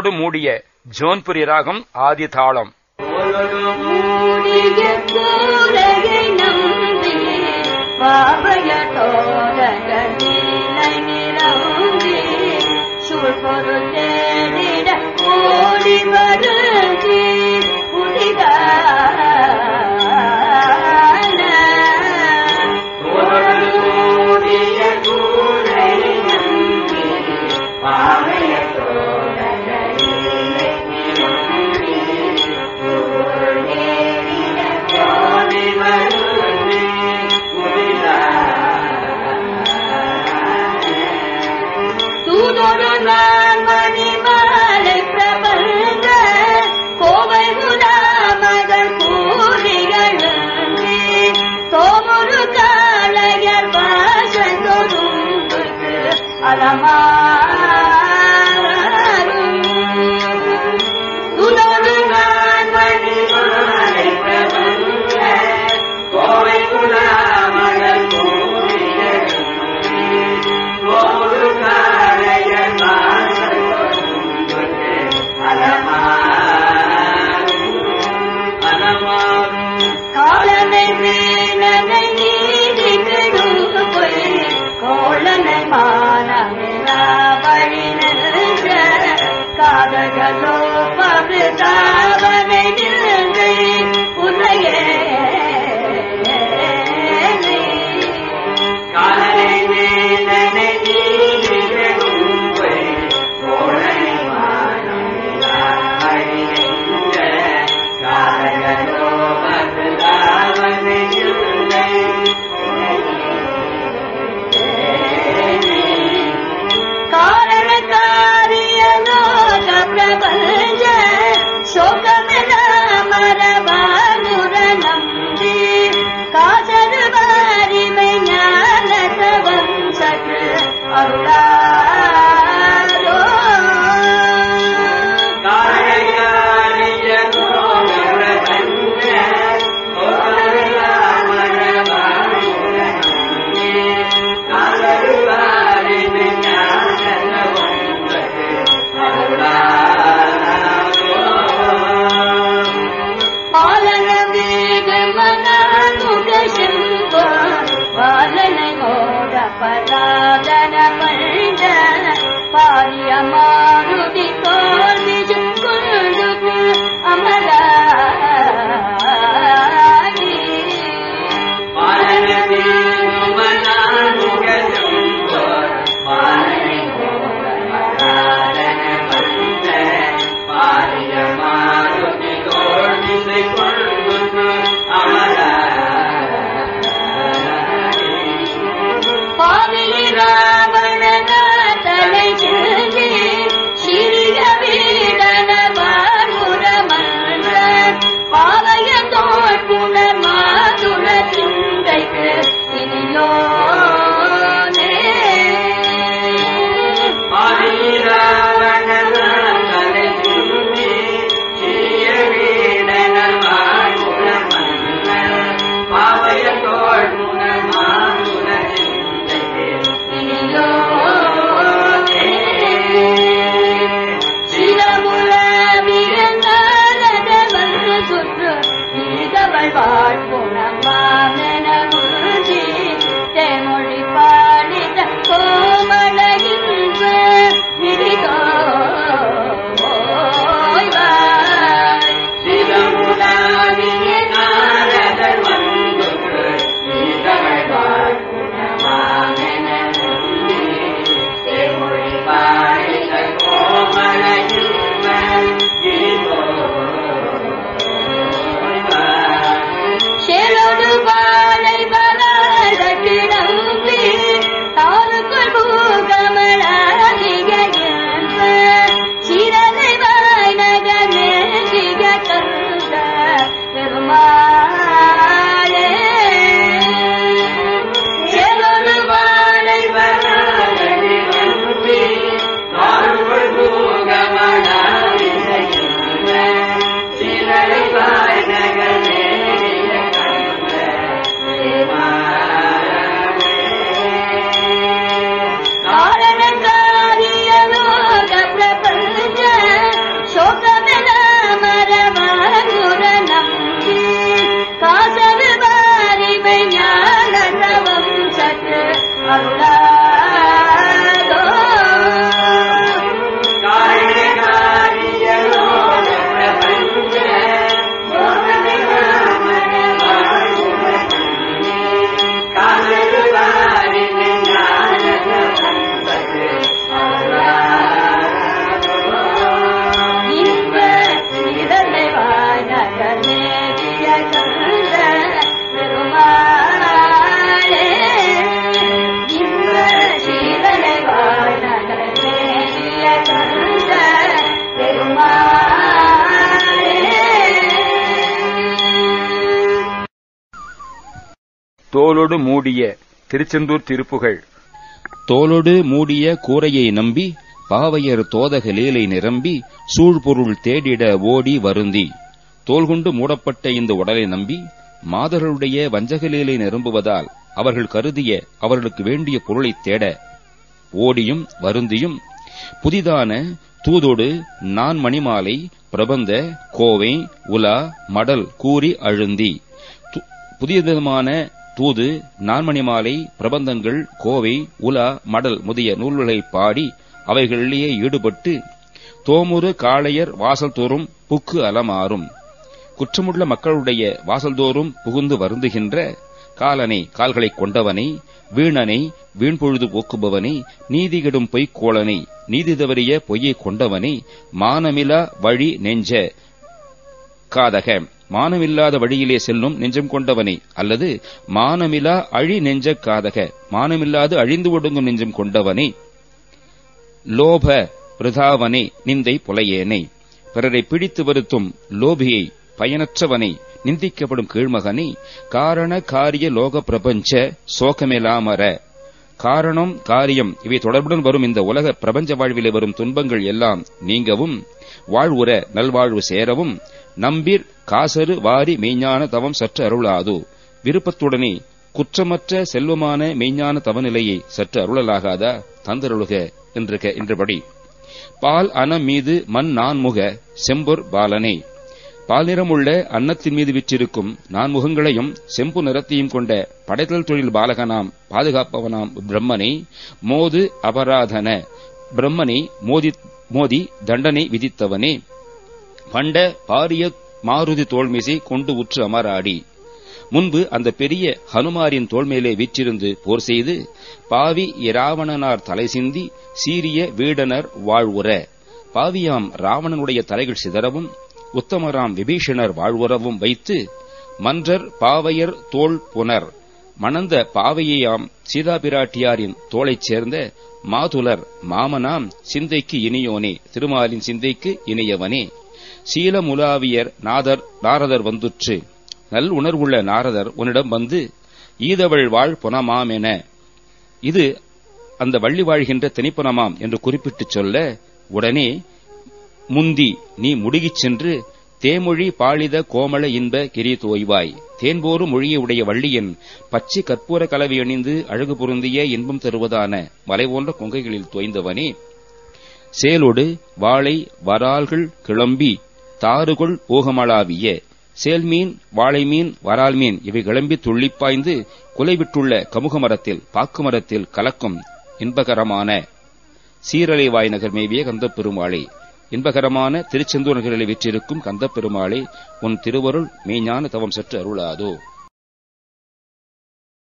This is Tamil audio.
தோலோடு மூடிய ஜோன்புரி ராகம் ஆதி தாளம். தோளொடு மூடிய திருச்செந்தூர் திருப்புகழ். தோளொடு மூடிய கூரையை நம்பி பாவையர் தோதக லீலை நிரம்பி சூழ்பொருள் தேடிட ஓடி வருந்தி. தோள்கொண்டு மூடப்பட்ட இந்த உடலை நம்பி மாதர்களுடைய வஞ்சகலீலை நிரம்புவதால் அவர்கள் கருதிய அவர்களுக்கு வேண்டிய பொருளைத் தேட ஓடியும் வருந்தியும் புதிதான தூதோடு நான் மணிமாலை பிரபந்த கோவை உலா மடல் கூறி அழுந்தி. புதியமான தூது நான்மணிமாலை பிரபந்தங்கள் கோவை உலா மடல் முதலிய நூல்களை பாடி அவைகளிலேயே ஈடுபட்டு தோமுறு காளையர் வாசல் தோறும் புக்கு அலமாறும். குற்றமுள்ள மக்களுடைய வாசல் தோறும் புகுந்து வருந்துகின்ற காலனை கால்களைக் கொண்டவனை, வீணனை வீண்பொழுது போக்குபவனை, நீதிகெடும் பொய்க்கோளனை நீதி தவறிய பொய்யைக் கொண்டவனை, மானமிலா வழி நெஞ்ச காதக மானமில்லாத வழியிலே செல்லும் நெஞ்சம் கொண்டவனை, அல்லது மானமிலா அழி நெஞ்ச காதக மானமில்லாது அழிந்து ஒடுங்கும் நெஞ்சம் கொண்டவனை, லோப பிரதாவனை நிந்தை புலையேனை பிறரை பிடித்து வருத்தும் லோபியை பயனற்றவனை நிந்திக்கப்படும் கீழ்மகனை, காரண காரிய லோக பிரபஞ்ச சோகமெலாமர காரணம் காரியம் இவை தொடர்புடன் வரும் இந்த உலக பிரபஞ்ச வாழ்விலே வரும் துன்பங்கள் எல்லாம் நீங்கவும் வாழ்வுற நல்வாழ்வு சேரவும் நம்பீர் காசரு வாரி மெய்ஞான தவம் சற்று அருளாது. விருப்பத்துடனே குற்றமற்ற செல்வமான மெய்ஞான தவநிலையை சற்று அருளலாகாதா தந்தருளுக என்றபடி. பால் அன மீது மண் நான்முக செம்பொர் பாலனை பால் நிறமுள்ள அன்னத்தின் மீது விற்றிருக்கும் நான்முகங்களையும் செம்பு நிறத்தையும் கொண்ட படைத்தல் தொழில் பாலகனாம் பாதுகாப்பவனாம் பிரம்மனை, மோது அபராதன பிரம்மனை மோதி தண்டனை விதித்தவனே, பண்ட பாரிய மாருதி தோல்மிசை கொண்டு உற்று அமராடி. முன்பு அந்த பெரிய ஹனுமாரின் தோள்மேலே வீற்றிருந்து போர் செய்து பாவி இராவணனார் தலை சிந்தி சீரிய வீடனர் வாழ்வுற. பாவியாம் ராவணனுடைய தலைகள் சிதறவும் உத்தமராம் விபீஷணர் வாழ்வுறவும் வைத்து மன்றர் பாவையர் தோள் புனர் மணந்த பாவையாம் சீதா பிராட்டியாரின் தோளைச் சேர்ந்த மாதுலர் மாமனாம் சிந்தைக்கு இனியோனே திருமாலின் சிந்தைக்கு இனியவனே. சீலமுலாவியர் நாரதர் வந்துற்று நல் உணர்வுள்ள நாரதர் உன்னிடம் வந்து ஈதவள் வாழ் புனமாமென இது அந்த வள்ளி வாழ்கின்ற தனிப்புனமாம் என்று குறிப்பிட்டுச் சொல்ல, உடனே முந்தி நீ முடுகிச் சென்று தேமொழி பாளித கோமள இன்ப கிரி தோய்வாய் தேன்போரு மொழியை உடைய வள்ளியின் பச்சை கற்பூர கலவை அணிந்து அழகு பொருந்திய இன்பம் தருவதான மலை போன்ற கொங்கைகளில் தோய்ந்தவனே, சேலொடு வாளை வரால்கள் கிளம்பி தாறுகொள் ஊகமளாவிய சேல்மீன் வாழைமீன் வரால்மீன் இவை கிளம்பி துள்ளிப்பாய்ந்து குலைவிட்டுள்ள கமுகமரத்தில் பாக்குமரத்தில் கலக்கும் இன்பகரமான சீரலை வாய் நகர் மேவிய கந்தப்பெருமாளே, இன்பகரமான திருச்செந்தூர் நகரில் வீற்றிருக்கும் கந்தப்பெருமாளே, உன் திருவருள் மெய்ஞான தவம் சற்று அருளாதோ.